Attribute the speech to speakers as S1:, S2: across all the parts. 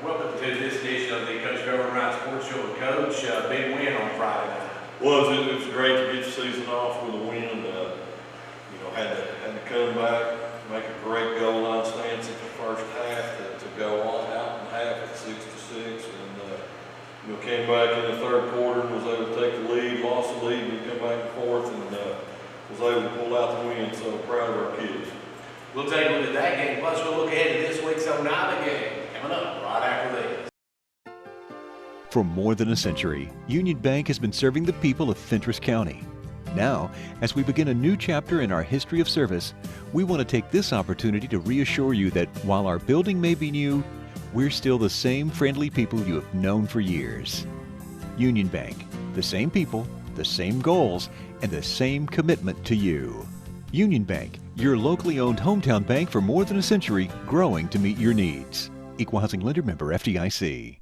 S1: Welcome to this edition of the Coach Derwin Wright Sports Show with Coach. Big win on Friday night.
S2: Well, it was great to get the season off with a win. Had to come back, make a great goal line stance at the first half to go on out and half at 6-6, and came back in the third quarter and was able to take the lead, lost the lead, and come back and forth, and was able to pull out the win. So proud of our kids.
S1: We'll take a look at that game. Plus, we'll look ahead to this week's Oneida game coming up right after this.
S3: For more than a century, Union Bank has been serving the people of Fentress County. Now, as we begin a new chapter in our history of service, we want to take this opportunity to reassure you that while our building may be new, we're still the same friendly people you have known for years. Union Bank, the same people, the same goals, and the same commitment to you. Union Bank, your locally owned hometown bank for more than a century, growing to meet your needs. Equal Housing Lender Member FDIC.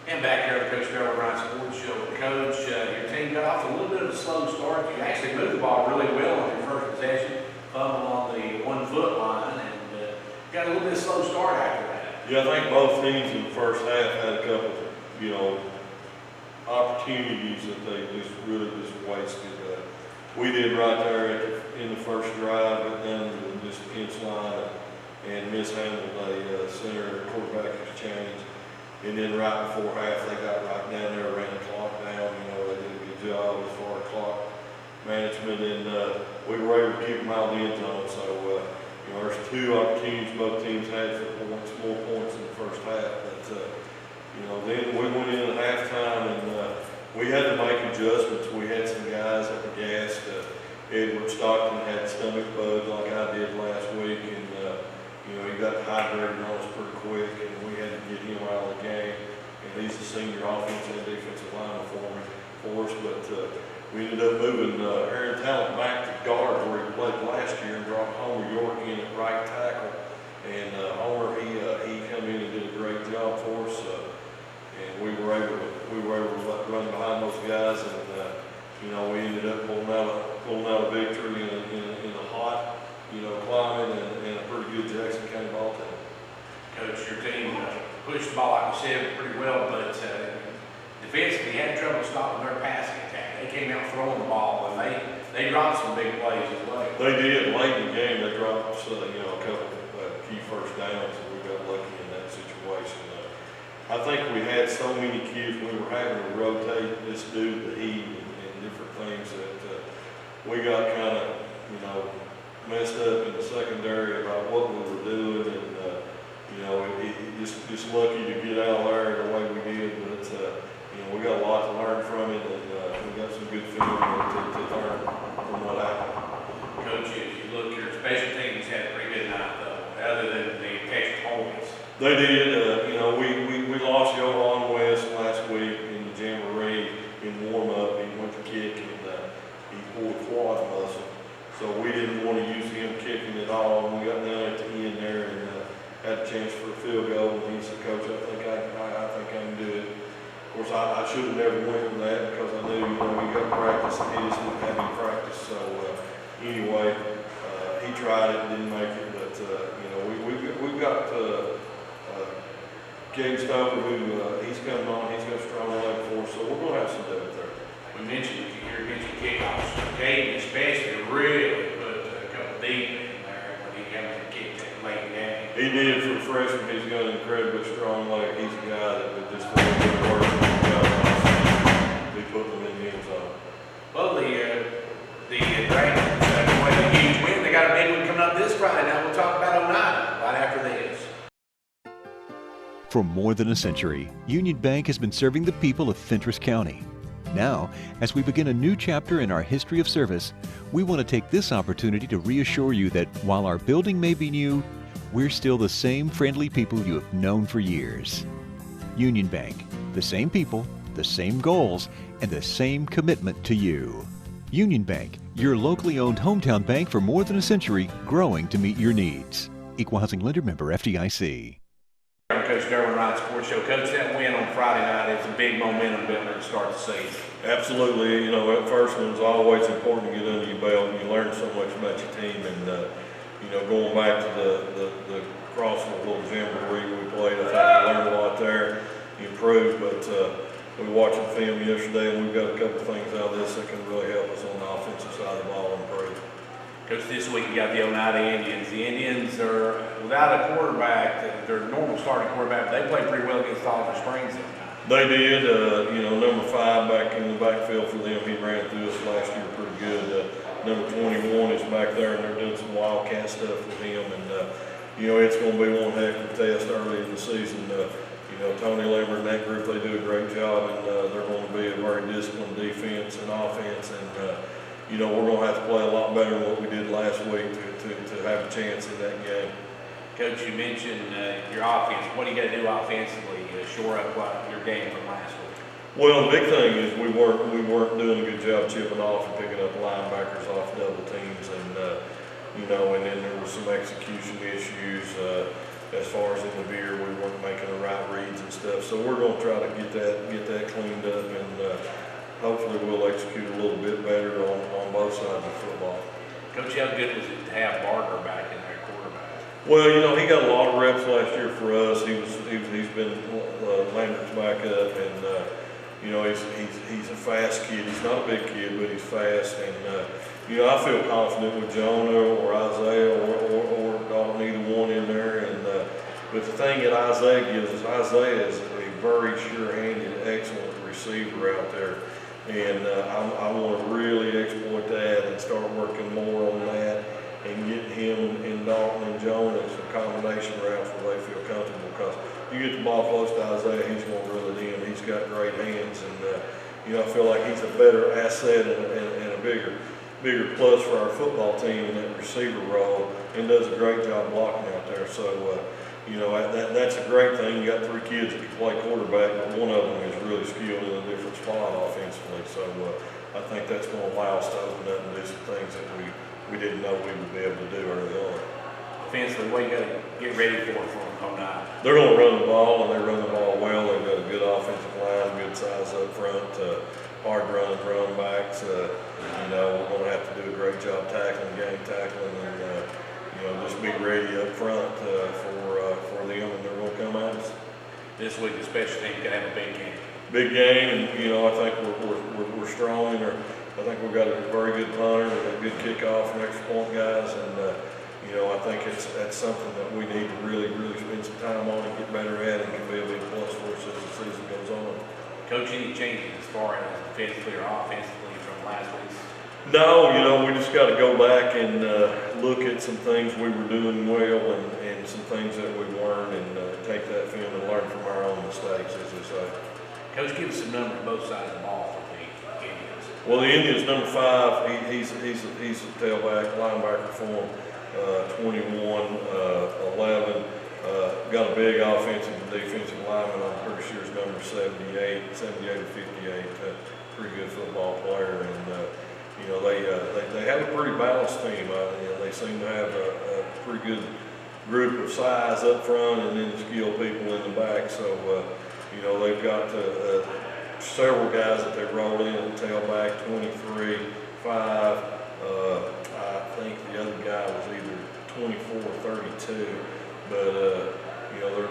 S1: And back here at the Coach Derwin Wright Sports Show with Coach. Your team got off a little bit of a slow start. You actually moved the ball really well on your first possession, fumbled on the 1 foot line, and got a little bit of a slow start after that.
S2: Yeah, I think both teams in the first half had a couple, opportunities that they just really wasted. We did right there in the first drive, but then just pinch line and mishandled a center quarterback exchange. And then right before half, they got right down there, ran the clock down. They did a good job as far as clock management, and we were able to keep them out of the end zone. So, there's 2 opportunities both teams had for more points in the first half. But, then we went in at halftime, and we had to make adjustments. We had some guys that were gassed. Edward Stockton had stomach bug like I did last week, and he got hydrated on us pretty quick, and we had to get him out of the game. And he's the senior offensive and defensive lineman for us. But we ended up moving Aaron Talent back to guard where he played last year and brought Homer York in at right tackle. And Homer, he come in and did a great job for us. And we were able to run behind those guys, and we ended up pulling out a victory in a hot, climate and a pretty good Jackson County ball team.
S1: Coach, your team pushed the ball, like you said, pretty well, but defensively had trouble stopping their passing attack. They came out throwing the ball, and they dropped some big plays as well.
S2: They did. Late in the game, they dropped a couple key first downs, and we got lucky in that situation. I think we had so many kids, we were having to rotate this dude to heat and different things that we got kind of, messed up in the secondary about what we were doing, and just lucky to get out of there the way we did. But we got a lot to learn from it, and we got some good film to learn from what happened.
S1: Coach, as you look, your special teams had a pretty good night, though, other than the Texas Homies.
S2: They did. We lost Johan West last week in the jamboree in warm-up. He went to kick, and he pulled a quad muscle. So we didn't want to use him kicking at all. And we got down at the end there and had a chance for a field goal. And he said, "Coach, I think I can do it." Of course, I should have never went with that because I knew, we got practice and he just didn't have any practice. So anyway, he tried it, didn't make it. But we've got Gabe Stover, who he's coming on. He's got a strong leg for us, so we're going to have some depth there.
S1: We mentioned kickoffs. Gabe especially really put a couple deep in there when he came and kicked it late game.
S2: He did for a freshman. He's got an incredibly strong leg. He's a guy that would just do good work. We put him in the end zone.
S1: Well, the Dragons away a huge win. They got a big one coming up this Friday. Now we'll talk about Oneida right after this.
S3: For more than a century, Union Bank has been serving the people of Fentress County. Now, as we begin a new chapter in our history of service, we want to take this opportunity to reassure you that while our building may be new, we're still the same friendly people you have known for years. Union Bank, the same people, the same goals, and the same commitment to you. Union Bank, your locally owned hometown bank for more than a century, growing to meet your needs. Equal Housing Lender Member FDIC.
S1: Coach Derwin Wright Sports Show. Coach, that win on Friday night is a big momentum builder to start the season.
S2: Absolutely. That first one's always important to get under your belt. You learn so much about your team, and going back to the crossing a little jamboree we played. I think we learned a lot there, improved, but we were watching film yesterday, and we've got a couple things out of this that can really help us on the offensive side of the ball improve.
S1: Coach, this week you got the Oneida Indians. The Indians are without a quarterback, their normal starting quarterback, but they played pretty well against Oliver Springs this time.
S2: They did. Number 5 back in the backfield for them. He ran through us last year pretty good. Number 21 is back there, and they're doing some wildcat stuff with him. And it's going to be one heck of a test early in the season. Tony Lambert and that group, they do a great job, and they're going to be a very disciplined defense and offense. And we're going to have to play a lot better than what we did last week to have a chance in that game.
S1: Coach, you mentioned your offense. What do you got to do offensively to shore up your game from last week?
S2: Well, the big thing is we weren't doing a good job chipping off and picking up linebackers off double teams, and and then there were some execution issues as far as in the veer. We weren't making the right reads and stuff. So we're going to try to get that cleaned up, and hopefully we'll execute a little bit better on both sides of football.
S1: Coach, how good was it to have Barker back in there, quarterback?
S2: Well, he got a lot of reps last year for us. He's been Lambert's back up, and he's a fast kid. He's not a big kid, but he's fast. And I feel confident with Jonah or Isaiah or Dalton, either one in there. And but the thing that Isaiah gives us, Isaiah is a very sure-handed, excellent receiver out there. And I want to really exploit that and start working more on that and get him and Dalton and Jonah some combination routes where they feel comfortable. Because you get the ball close to Isaiah, he's going to reel it in. He's got great hands, and I feel like he's a better asset and a bigger plus for our football team in that receiver role, and does a great job blocking out there. So that's a great thing. You got 3 kids that can play quarterback, but one of them is really skilled in a different spot offensively. So I think that's going to allow us to open up and do some things that we didn't know we would be able to do early on.
S1: Offensively, what you got to get ready for Oneida?
S2: They're going to run the ball, and they run the ball well. They've got a good offensive line, good size up front, hard run backs. We're going to have to do a great job tackling, game tackling, and just be ready up front for them, and they're going to come at us.
S1: This week, the special team can have a big game.
S2: Big game, and I think we're strong. I think we've got a very good punter, a good kickoff and extra point guys, and I think that's something that we need to really spend some time on and get better at, and can be a big plus for us as the season goes on.
S1: Coach, any changes as far as defensively or offensively from last week's?
S2: No, we just got to go back and look at some things we were doing well and some things that we weren't, and take that film and learn from our own mistakes, as they say.
S1: Coach, give us some numbers on both sides of the ball for the Indians.
S2: Well, the Indians, number 5, he's a tailback, linebacker for him, 21, 11. Got a big offensive and defensive lineman. I'm pretty sure his number 78 or 58. Pretty good football player, and they have a pretty balanced team. They seem to have a pretty good group of size up front, and then skilled people in the back. So they've got several guys that they roll in at tailback, 23, 5. I think the other guy was either 24 or 32, but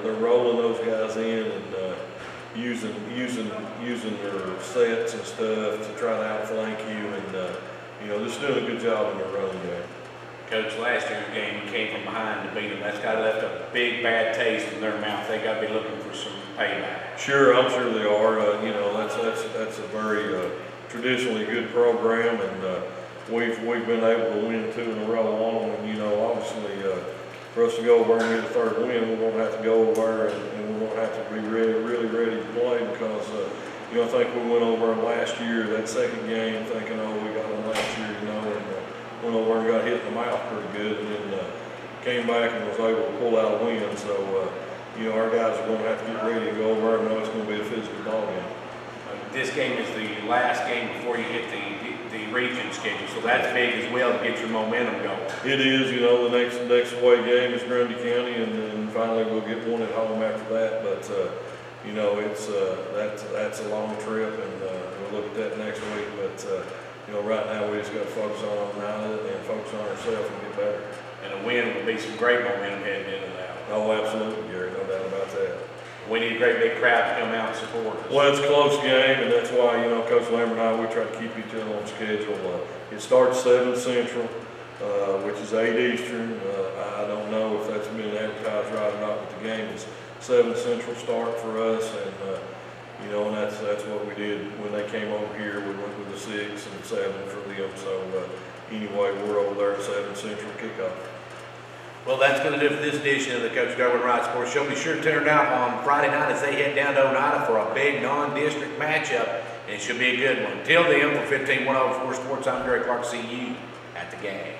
S2: they're rolling those guys in and using their sets and stuff to try to outflank you, and just doing a good job in their running game.
S1: Coach, last year's game, we came from behind to beat them. That's got left a big bad taste in their mouth. They got to be looking for some payback.
S2: Sure, I'm sure they are. That's a very traditionally good program, and we've been able to win 2 in a row on them. And obviously, for us to go over and get a 3rd win, we're going to have to go over and we're going to have to be really ready to play, because I think we went over last year, that 2nd game, thinking, we got them last year, and went over and got hit in the mouth pretty good, and then came back and was able to pull out a win. So our guys are going to have to get ready to go over and know it's going to be a physical ball game.
S1: This game is the last game before you hit the region schedule, so that's big as well to get your momentum going.
S2: It is. The next away game is Grundy County, and then finally we'll get one at home after that. But that's a long trip, and we'll look at that next week. But right now we just got to focus on Oneida and focus on ourselves and get better.
S1: And a win would be some great momentum heading into that.
S2: Oh, absolutely, Gary, no doubt about that.
S1: We need a great big crowd to come out and support us.
S2: Well, it's a close game, and that's why, Coach Lambert and I, we try to keep each other on schedule. It starts 7 Central, which is 8 Eastern. I don't know if that's been advertised right or not, but the game is 7 Central start for us, and and that's what we did when they came over here. We went with the 6 and 7 for them. So anyway, we're over there at 7 Central kickoff.
S1: Well, that's going to do it for this edition of the Coach Derwin Wright Sports Show. Be sure to turn out on Friday night as they head down to Oneida for a big non-district matchup, and it should be a good one. Till then, for 15-104 Sports, I'm Gary Clark. See you at the game.